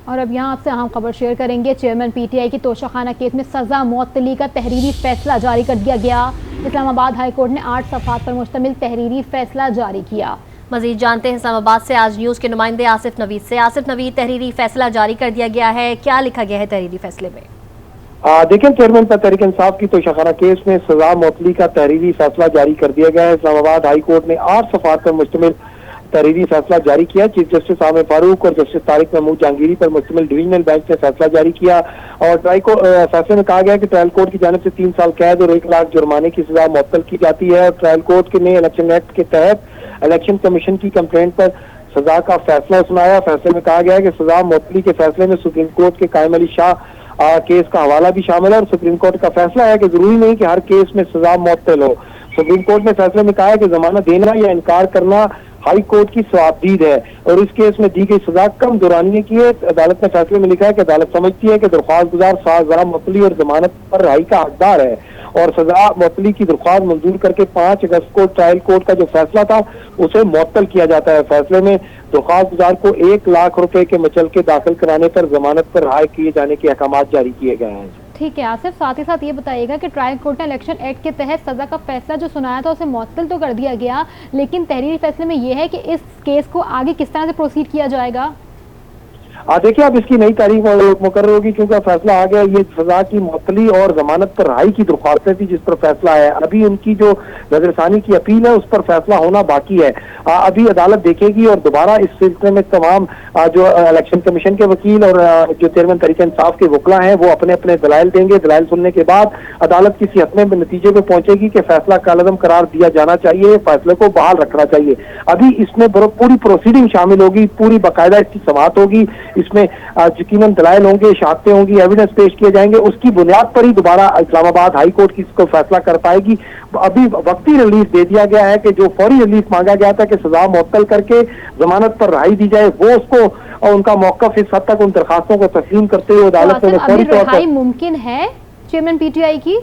और अब यहाँ आपसे अहम खबर शेयर करेंगे। चेयरमैन पीटीआई की तोशाखाना केस में सजा मुअत्तली का तहरीरी फैसला जारी कर दिया गया। इस्लामाबाद हाई कोर्ट ने 8 सफ़हात पर मुश्तमिल तहरीरी फैसला जारी किया। मजीद जानते हैं इस्लामाबाद से आज न्यूज़ के नुमाइंदे आसिफ नवीद से। आसिफ नवीद, तहरीरी फैसला जारी कर दिया गया है, क्या लिखा गया है तहरीरी फैसले में? देखिए, चेयरमैन पर तहरीक इंसाफ की तोशाखाना केस में सजा मुअत्तली का तहरीरी फैसला जारी कर दिया गया है। इस्लामाबाद हाई कोर्ट ने 8 सफ़हात पर मुश्तमिल तहरीरी फैसला जारी किया। चीफ जस्टिस आमिर फारूक और जस्टिस तारिक महमूद जहांगीरी पर मुश्तमिल डिवीजनल बेंच ने फैसला जारी किया और फैसले में कहा गया कि ट्रायल कोर्ट की जानिब से 3 साल कैद और 1 लाख जुर्माने की सजा मुअत्तल की जाती है। ट्रायल कोर्ट के ने इलेक्शन एक्ट के तहत इलेक्शन कमीशन की कंप्लेंट पर सजा का फैसला सुनाया। फैसले में कहा गया है कि सजा मुअत्तली के फैसले में सुप्रीम कोर्ट के कायम अली शाह केस का हवाला भी शामिल है और सुप्रीम कोर्ट का फैसला है कि जरूरी नहीं कि हर केस में सजा मुअत्तल हो। सुप्रीम कोर्ट ने फैसले में कहा है कि जमानत देना या इनकार करना हाई कोर्ट की सवाबदीद है और इस केस में दी गई सजा कम दुरानिए की है। अदालत ने फैसले में लिखा है कि अदालत समझती है कि दरख्वास्त गुजार सजा मुअत्तली और जमानत पर रिहाई का हकदार है और सजा मुअत्तली की दरख्वास्त मंजूर करके 5 अगस्त को ट्रायल कोर्ट का जो फैसला था उसे मुअत्तल किया जाता है। फैसले में दरख्वास्त गुजार को 1 लाख रुपए के मचलके दाखिल कराने पर जमानत पर रिहाई किए जाने के अहकाम जारी किए गए हैं। ठीक है आसिफ, साथ ही साथ ये बताइएगा कि ट्रायल कोर्ट ने इलेक्शन एक्ट के तहत सजा का फैसला जो सुनाया था उसे मुअत्तल तो कर दिया गया, लेकिन तहरीरी फैसले में यह है कि इस केस को आगे किस तरह से प्रोसीड किया जाएगा? देखिए, अब इसकी नई तारीख मुकर्रर होगी क्योंकि फैसला आ गया। ये सजा की मुअत्तली और जमानत पर रिहाई की दरख्वास्तें थी जिस पर फैसला है। अभी उनकी जो नजरसानी की अपील है उस पर फैसला होना बाकी है। अभी अदालत देखेगी और दोबारा इस सिलसिले में तमाम जो इलेक्शन कमीशन के वकील और जो चेयरमैन तहरीक इंसाफ के वकला हैं वो अपने अपने दलाइल देंगे। दलाइल सुनने के बाद अदालत किसी हतमे नतीजे पे पहुंचेगी कि फैसला कालअदम करार दिया जाना चाहिए, फैसले को बहाल रखना चाहिए। अभी इसमें पूरी प्रोसीडिंग शामिल होगी, पूरी बाकायदा इसकी समाअत होगी, इसमें यकीनन दलाइल होंगे, शहादतें होंगी, एविडेंस पेश किए जाएंगे। उसकी बुनियाद पर ही दोबारा इस्लामाबाद हाई कोर्ट इसको फैसला कर पाएगी। अभी वक्ती रिलीफ दे दिया गया है कि जो फौरी रिलीफ मांगा गया था कि सजा मुअत्तल करके जमानत पर रिहाई दी जाए, वो उसको और उनका मौक़िफ़ इस हद तक उन दरखास्तों को तस्लीम करते हुए अदालत में फौरी तौर पर मुमकिन है चेयरमैन पीटीआई की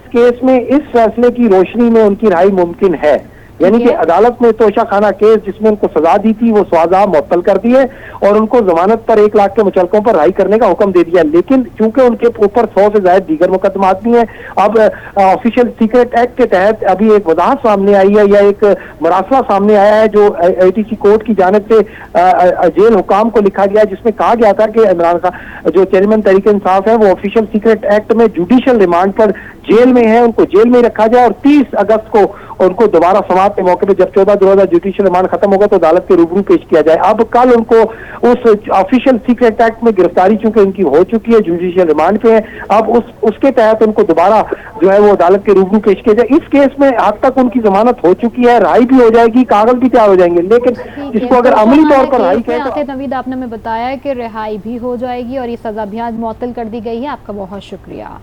केस में इस फैसले की रोशनी में उनकी रिहाई मुमकिन है। यानी कि अदालत ने तोशाखाना केस जिसमें उनको सजा दी थी वो सजा मुअत्तल कर दी है और उनको जमानत पर 1 लाख के मुचलकों पर रिहाई करने का हुक्म दे दिया। लेकिन चूंकि उनके ऊपर 100 से ज्यादा दीगर मुकदमात भी हैं, अब ऑफिशियल सीक्रेट एक्ट के तहत अभी एक वजाहत सामने आई है या एक मरासला सामने आया है जो ATC कोर्ट की जानिब से जेल हुकाम को लिखा गया, जिसमें कहा गया था कि इमरान खान जो चेयरमैन तहरीक इंसाफ है वो ऑफिशियल सीक्रेट एक्ट में जुडिशियल रिमांड पर जेल में है, उनको जेल में रखा जाए और 30 अगस्त को उनको दोबारा समाअत के मौके पे जब 14/2000 जुडिशियल रिमांड खत्म होगा तो अदालत के रूबरू पेश किया जाए। अब कल उनको उस ऑफिशियल सीक्रेट एक्ट में गिरफ्तारी चूंकि उनकी हो चुकी है, जुडिशियल रिमांड पे है, अब उसके तहत उनको दोबारा जो है वो अदालत के रूबरू पेश किया जाए। इस केस में आज तक उनकी जमानत हो चुकी है, रिहाई भी हो जाएगी, कागज भी तैयार हो जाएंगे, लेकिन इसको अगर अमली तौर पर रिहाई कहें तो नवीद आपने हमें बताया कि रिहाई भी हो जाएगी और ये सजा भी आज मुअत्तल कर दी गई है। आपका बहुत शुक्रिया।